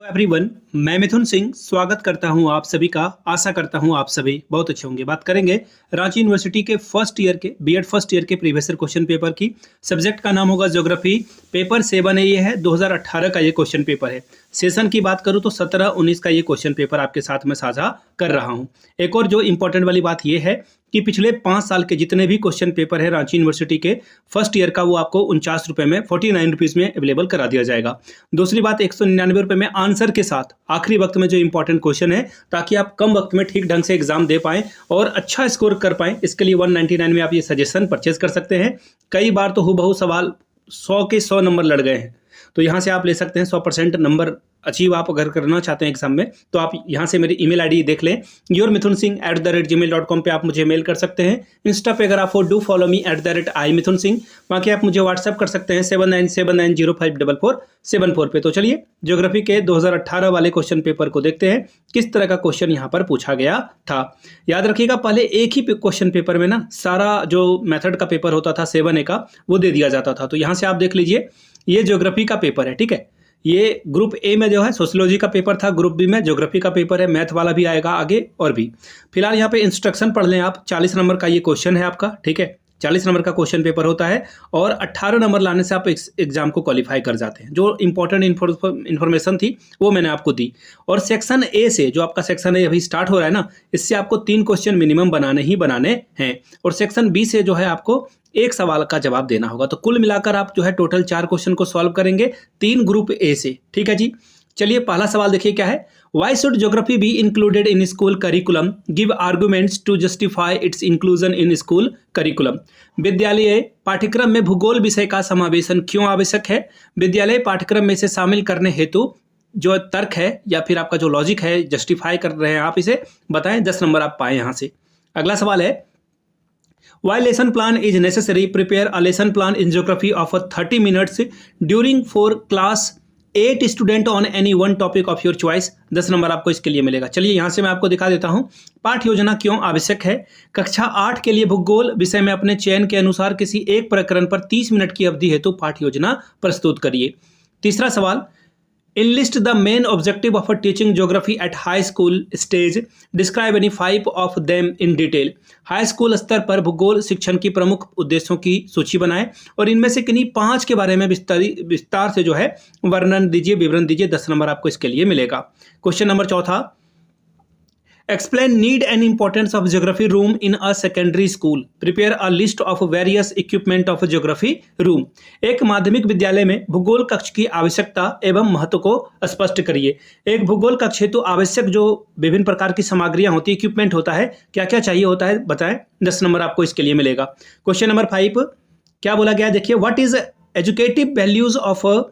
Everyone, मैं मिथुन सिंह स्वागत करता हूं आप सभी का। आशा करता हूं आप सभी बहुत अच्छे होंगे। बात करेंगे रांची यूनिवर्सिटी के फर्स्ट ईयर के बीएड फर्स्ट ईयर के प्रीवियस ईयर क्वेश्चन पेपर की। सब्जेक्ट का नाम होगा ज्योग्राफी। पेपर 7 है, ये है 2018 का ये क्वेश्चन पेपर है। सेशन की बात करूं तो 17-19 का ये क्वेश्चन पेपर आपके साथ में साझा कर रहा हूं। एक और जो इंपॉर्टेंट वाली बात ये है कि पिछले 5 साल के जितने भी क्वेश्चन पेपर है रांची यूनिवर्सिटी के फर्स्ट ईयर का, वो आपको 49 रुपये में 49 रुपीज़ में अवेलेबल करा दिया जाएगा। दूसरी बात, 199 रुपये में आंसर के साथ आखिरी वक्त में जो इंपॉर्टेंट क्वेश्चन है, ताकि आप कम वक्त में ठीक ढंग से एग्जाम दे पाएं और अच्छा स्कोर कर पाएं। इसके लिए 199 में आप ये सजेशन परचेज कर सकते हैं। कई बार तो हूबहू सवाल 100 के 100 नंबर लड़ गए हैं, तो यहाँ से आप ले सकते हैं 100% नंबर अचीव आप अगर करना चाहते हैं एग्जाम में, तो आप यहाँ से मेरी ईमेल आईडी देख लें, yourmithunSingh@gmail.com पे आप मुझे मेल कर सकते हैं। इंस्टा पे अगर आप हो डू फॉलो मी @imithunSingh। बाकी आप मुझे व्हाट्सएप कर सकते हैं 7979054474 पे। तो चलिए ज्योग्राफी के 2018 वाले क्वेश्चन पेपर को देखते हैं, किस तरह का क्वेश्चन यहाँ पर पूछा गया था। याद रखिएगा, पहले एक ही क्वेश्चन पेपर में ना सारा जो मेथड का पेपर होता था 7A का, वो दे दिया जाता था। तो यहाँ से आप देख लीजिए, ये ज्योग्राफी का पेपर है, ठीक है। ये ग्रुप ए में जो है सोशियोलॉजी का पेपर था, ग्रुप बी में ज्योग्राफी का पेपर है, मैथ वाला भी आएगा आगे और भी। फिलहाल यहाँ पे इंस्ट्रक्शन पढ़ लें आप। 40 नंबर का ये क्वेश्चन है आपका, ठीक है। 40 नंबर का क्वेश्चन पेपर होता है और 18 नंबर लाने से आप एग्जाम को क्वालिफाई कर जाते हैं। जो इंपॉर्टेंट इन्फॉर्मेशन थी वो मैंने आपको दी। और सेक्शन ए से, जो आपका सेक्शन ए अभी स्टार्ट हो रहा है ना, इससे आपको 3 क्वेश्चन मिनिमम बनाने ही बनाने हैं। और सेक्शन बी से जो है आपको एक सवाल का जवाब देना होगा। तो कुल मिलाकर आप जो है टोटल 4 क्वेश्चन को सॉल्व करेंगे 3 ग्रुप ए से, ठीक है जी। चलिए पहला सवाल देखिए क्या है। Why should geography be included in school curriculum? Give arguments to justify its inclusion in school curriculum. विद्यालय पाठ्यक्रम में भूगोल विषय का समावेशन क्यों आवश्यक है? विद्यालय पाठ्यक्रम में इसे शामिल करने हेतु जो तर्क है या फिर आपका जो लॉजिक है, जस्टिफाई कर रहे हैं आप, इसे बताएं। 10 नंबर आप पाए यहाँ से। अगला सवाल है, Why lesson plan is necessary? Prepare a lesson plan in geography of 30 minutes during for class 8 student on any one topic of your choice। 10 number आपको इसके लिए मिलेगा। चलिए यहाँ से मैं आपको दिखा देता हूँ। पाठ योजना क्यों आवश्यक है? कक्षा 8 के लिए भूगोल विषय में अपने चयन के अनुसार किसी एक प्रकरण पर 30 मिनट की अवधि हेतु पाठ योजना प्रस्तुत करिए। तीसरा सवाल, Enlist the main objective of teaching geography at high school stage. Describe any 5 of them in detail। High school स्तर पर भूगोल शिक्षण की प्रमुख उद्देश्यों की सूची बनाएं और इनमें से किन्हीं 5 के बारे में विस्तार से जो है वर्णन दीजिए, विवरण दीजिए। 10 नंबर आपको इसके लिए मिलेगा। क्वेश्चन नंबर चौथा, Explain need and importance of geography room in a secondary school। Prepare a list of various equipment of geography room। एक माध्यमिक विद्यालय में भूगोल कक्ष की आवश्यकता एवं महत्व को स्पष्ट करिए। एक भूगोल कक्ष हेतु आवश्यक जो विभिन्न प्रकार की सामग्रियां होती है, इक्विपमेंट होता है, क्या क्या चाहिए होता है, बताएं। 10 नंबर आपको इसके लिए मिलेगा। क्वेश्चन नंबर 5 क्या बोला गया है, देखिए। What is educative values of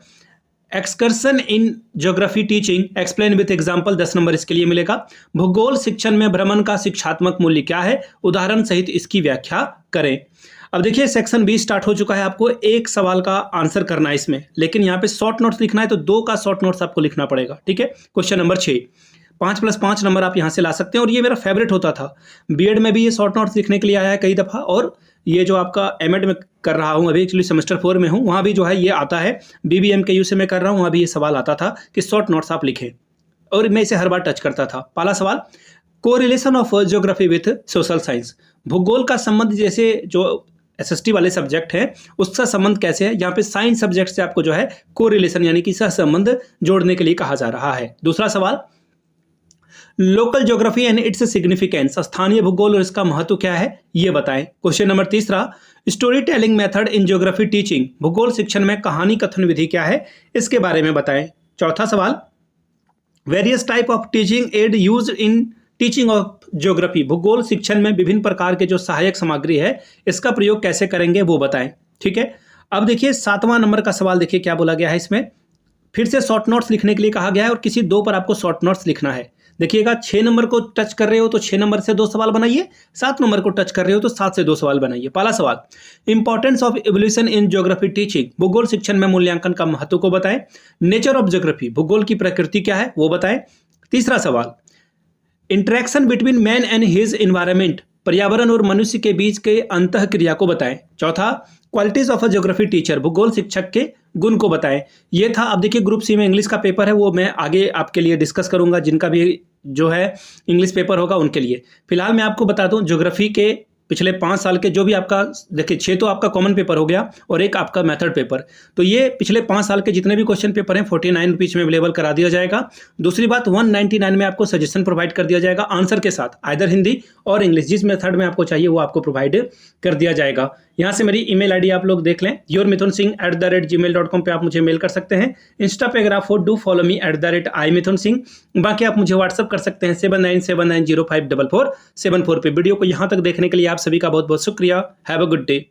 excursion in geography teaching? Explain with example. 10 number इसके लिए मिलेगा। भूगोल शिक्षण में भ्रमण का शिक्षात्मक मूल्य क्या है? उदाहरण सहित इसकी व्याख्या करें। अब देखिए सेक्शन 20 स्टार्ट हो चुका है। आपको एक सवाल का आंसर करना है इसमें, लेकिन यहाँ पे शॉर्ट नोट्स लिखना है तो 2 का शॉर्ट नोट्स आपको लिखना पड़ेगा, ठीक है। क्वेश्चन नंबर 6, 5+5 नंबर आप यहाँ से ला सकते हैं। और ये मेरा फेवरेट होता था, बीएड में भी ये शॉर्ट नोट्स लिखने के लिए आया है कई दफ़ा, और ये जो आपका एमएड में कर रहा हूँ, अभी एक्चुअली सेमेस्टर 4 में हूँ, वहाँ भी जो है ये आता है। BBMKU से मैं कर रहा हूँ, वहाँ भी ये सवाल आता था कि शॉर्ट नोट्स आप लिखें, और मैं इसे हर बार टच करता था। पहला सवाल, correlation of geography with social science. भूगोल का संबंध जैसे जो SST वाले सब्जेक्ट हैं उसका संबंध कैसे है? यहाँ पे साइंस सब्जेक्ट से आपको जो है कोरिलेशन यानी कि सहसंबंध जोड़ने के लिए कहा जा रहा है। दूसरा सवाल, local geography and its significance. स्थानीय भूगोल और इसका महत्व क्या है, ये बताएं। Question number 3, story telling method in geography teaching. भूगोल शिक्षण में कहानी कथन विधि क्या है, इसके बारे में बताएं। चौथा सवाल, various type of teaching add use in teaching of geography. भूगोल शिक्षण में विभिन्न प्रकार के जो सहायक सामग्री है इसका प्रयोग कैसे करेंगे, वो बताएं, ठीक है। अब देखिए 7वां नंबर का सवाल, देखिए क्या बोला गया है इसमें। फिर से शॉर्ट नोट्स लिखने के लिए कहा गया है और किसी 2 पर आपको शॉर्ट नोट्स लिखना है। देखिएगा 6 नंबर को टच कर रहे हो तो 6 नंबर से 2 सवाल बनाइए, 7 नंबर को टच कर रहे हो तो 7 से 2 सवाल बनाइए। पहला सवाल, importance of evolution in geography teaching. भूगोल शिक्षण में मूल्यांकन का महत्व को बताएं। नेचर ऑफ ज्योग्राफी, भूगोल की प्रकृति क्या है वो बताएं। तीसरा सवाल, interaction between man and his environment. पर्यावरण और मनुष्य के बीच के अंतः क्रिया को बताएं। चौथा, qualities of a geography teacher, भूगोल शिक्षक के गुण को बताएं। ये था। अब देखिए ग्रुप सी में इंग्लिश का पेपर है, वो मैं आगे आपके लिए डिस्कस करूंगा, जिनका भी जो है इंग्लिश पेपर होगा उनके लिए। फिलहाल मैं आपको बता दूं ज्योग्राफी के पिछले 5 साल के जो भी आपका, देखिए 6 तो आपका कॉमन पेपर हो गया और एक आपका मेथड पेपर। तो ये पिछले 5 साल के जितने भी क्वेश्चन पेपर हैं 49 रुपीज़ में अवेलेबल करा दिया जाएगा। दूसरी बात 199 में आपको सजेशन प्रोवाइड कर दिया जाएगा आंसर के साथ, आइदर हिंदी और इंग्लिश, जिस मेथड में आपको चाहिए वो आपको प्रोवाइड कर दिया जाएगा। यहाँ से मेरी ईमेल आईडी आप लोग देख लें, yourmithunsingh@gmail.com पे आप मुझे मेल कर सकते हैं। इंस्टा पे अगर आप हो डू फॉलो मी @imithunsingh। बाकी आप मुझे व्हाट्सअप कर सकते हैं 7979054474 पे। वीडियो को यहाँ तक देखने के लिए आप सभी का बहुत बहुत शुक्रिया। Have a good day.